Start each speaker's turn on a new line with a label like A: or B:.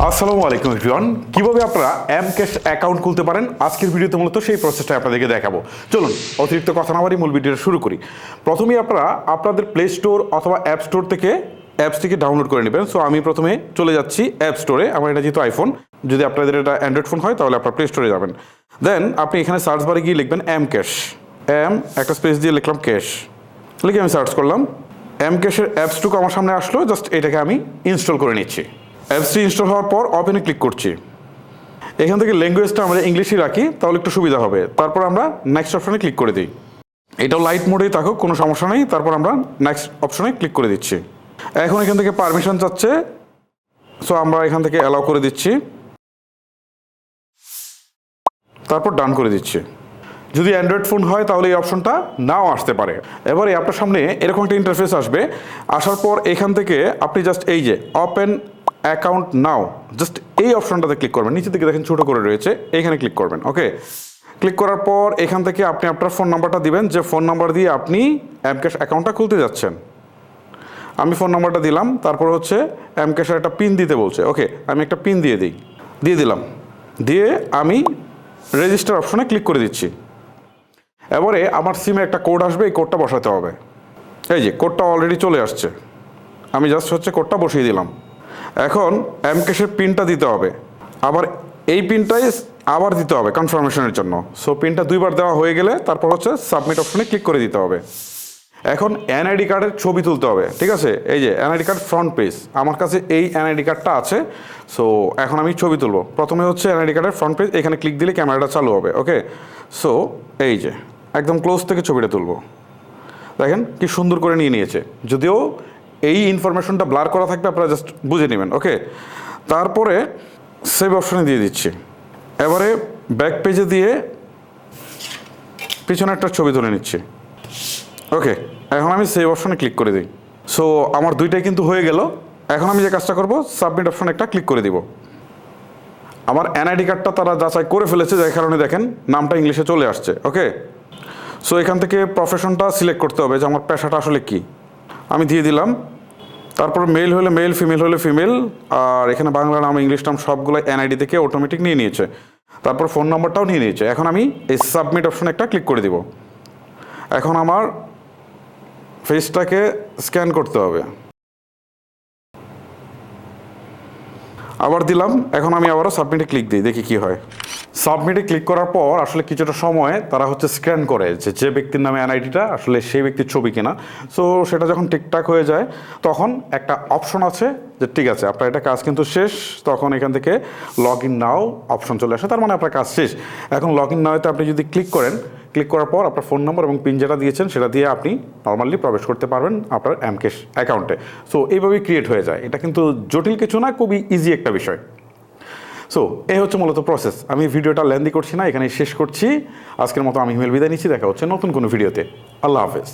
A: আসসালামু আলাইকুম এভরিওয়ান, কিভাবে আপনারা এমক্যাশ অ্যাকাউন্ট খুলতে পারেন আজকের ভিডিওতে মূলত সেই প্রসেসটা আপনাদেরকে দেখাবো। চলুন অতিরিক্ত কথা না বাড়ি মূল ভিডিওটা শুরু করি। প্রথমেই আপনারা আপনাদের প্লে স্টোর অথবা অ্যাপ স্টোর থেকে অ্যাপসটিকে ডাউনলোড করে নেবেন। সো আমি প্রথমে চলে যাচ্ছি অ্যাপ স্টোরে। আমার এটা যেহেতু আইফোন, যদি আপনাদের এটা অ্যান্ড্রয়েড ফোন হয় তাহলে আপনার প্লে স্টোরে যাবেন। দেন আপনি এখানে সার্চ বারে গিয়ে লিখবেন এমক্যাশ, একটা স্পেস দিয়ে লিখলাম ক্যাশ, লিখে আমি সার্চ করলাম। এমক্যাশের অ্যাপসটুকু আমার সামনে আসলো, জাস্ট এটাকে আমি ইনস্টল করে নিচ্ছি। অ্যাপসটি ইনস্টল হওয়ার পর ওপেনে ক্লিক করছি। এখান থেকে ল্যাঙ্গুয়েজটা আমরা ইংলিশই রাখি, তাহলে একটু সুবিধা হবে। তারপর আমরা নেক্সট অপশনে ক্লিক করে দিই। এটাও লাইট মোডেই থাকুক, কোনো সমস্যা নেই। তারপর আমরা নেক্সট অপশনে ক্লিক করে দিচ্ছি। এখন এখান থেকে পারমিশন চাচ্ছে, সো আমরা এখান থেকে অ্যালাউ করে দিচ্ছি, তারপর ডান করে দিচ্ছি। যদি অ্যান্ড্রয়েড ফোন হয় তাহলে এই অপশনটা নাও আসতে পারে। এবারে আপনার সামনে এরকম একটা ইন্টারফেস আসবে। আসার পর এখান থেকে আপনি জাস্ট এই যে ওপেন অ্যাকাউন্ট নাও, জাস্ট এই অপশনটাতে ক্লিক করবেন। নিচে দিকে দেখেন ছোটো করে রয়েছে, এখানে ক্লিক করবেন। ওকে, ক্লিক করার পর এখান থেকে আপনি আপনার ফোন নাম্বারটা দিবেন, যে ফোন নাম্বার দিয়ে আপনি এমক্যাশ অ্যাকাউন্টটা খুলতে যাচ্ছেন। আমি ফোন নাম্বারটা দিলাম, তারপর হচ্ছে এমক্যাশের একটা পিন দিতে বলছে। ওকে, আমি একটা পিন দিয়ে দিলাম, দিয়ে আমি রেজিস্টার অপশনে ক্লিক করে দিচ্ছি। এবারে আমার সিমে একটা কোড আসবে, এই কোডটা বসাতে হবে। এই যে কোডটা অলরেডি চলে আসছে, আমি জাস্ট হচ্ছে কোডটা বসিয়ে দিলাম। এখন এমক্যাশের পিনটা দিতে হবে, আবার এই পিনটাই আবার দিতে হবে কনফার্মেশনের জন্য। সো পিনটা দুইবার দেওয়া হয়ে গেলে তারপর হচ্ছে সাবমিট অপশনে ক্লিক করে দিতে হবে। এখন এনআইডি কার্ডের ছবি তুলতে হবে, ঠিক আছে? এই যে এনআইডি কার্ড ফ্রন্ট পেজ, আমার কাছে এই এনআইডি কার্ডটা আছে। সো এখন আমি ছবি তুলব। প্রথমে হচ্ছে এনআইডি কার্ডের ফ্রন্ট পেজ, এখানে ক্লিক দিলে ক্যামেরাটা চালু হবে। ওকে, সো এই যে একদম ক্লোজ থেকে ছবিটা তুলব। দেখেন কি সুন্দর করে নিয়ে নিয়েছে, যদিও এই ইনফরমেশনটা ব্লার করা থাকবে, আপনারা জাস্ট বুঝে নেবেন। ওকে, তারপরে সেভ অপশনে দিয়ে দিচ্ছি। এবারে ব্যাক পেজে দিয়ে পিছনে একটা ছবি তুলে নিচ্ছি। ওকে, এখন আমি সেভ অপশনে ক্লিক করে দিই। সো আমার দুইটাই কিন্তু হয়ে গেল। এখন আমি যে কাজটা করব, সাবমিট অপশনে একটা ক্লিক করে দিব। আমার এনআইডি কার্ডটা তারা যাচাই করে ফেলেছে, যার কারণে দেখেন নামটা ইংলিশে চলে আসছে। ওকে, সো এখান থেকে প্রফেশনটা সিলেক্ট করতে হবে, যে আমার পেশাটা আসলে কি। আমি দিয়ে দিলাম। তারপর মেল হলে মেল, ফিমেল হলে ফিমেল, আর এখানে বাংলা নাম, ইংলিশ নাম সবগুলো এনআইডি থেকে অটোমেটিক নিয়ে নিয়েছে। তারপর ফোন নাম্বারটাও নিয়ে নিয়েছে। এখন আমি এই সাবমিট অপশনে একটা ক্লিক করে দিব। এখন আমার ফেসটাকে স্ক্যান করতে হবে, আবার দিলাম। এখন আমি আবারও সাবমিটে ক্লিক দিই, দেখি কি হয়। সাবমিটে ক্লিক করার পর আসলে কিছুটা সময় তারা হচ্ছে স্ক্যান করে যে ব্যক্তির নামে এনআইডিটা আসলে সেই ব্যক্তির ছবি কিনা। সো সেটা যখন ঠিকঠাক হয়ে যায় তখন একটা অপশন আছে যে ঠিক আছে আপনার এটা কাজ কিন্তু শেষ। তখন এখান থেকে লগ ইন নাও অপশন চলে আসে, তার মানে আপনার কাজ শেষ। এখন লগ ইন নাওতে আপনি যদি ক্লিক করেন, ক্লিক করার পর আপনার ফোন নম্বর এবং পিন যেটা দিয়েছেন সেটা দিয়ে আপনি নর্মালি প্রবেশ করতে পারবেন আপনার এমক্যাশ অ্যাকাউন্টে। সো এইভাবেই ক্রিয়েট হয়ে যায়। এটা কিন্তু জটিল কিছু না, খুবই ইজি একটা বিষয়। সো এই হচ্ছে মূলত প্রসেস। আমি ভিডিওটা লেন্দি করছি না, এখানে শেষ করছি। আজকের মতো আমি হিমেল বিদায় নিচ্ছি। দেখা হচ্ছে নতুন কোনো ভিডিওতে। আল্লাহ হাফেজ।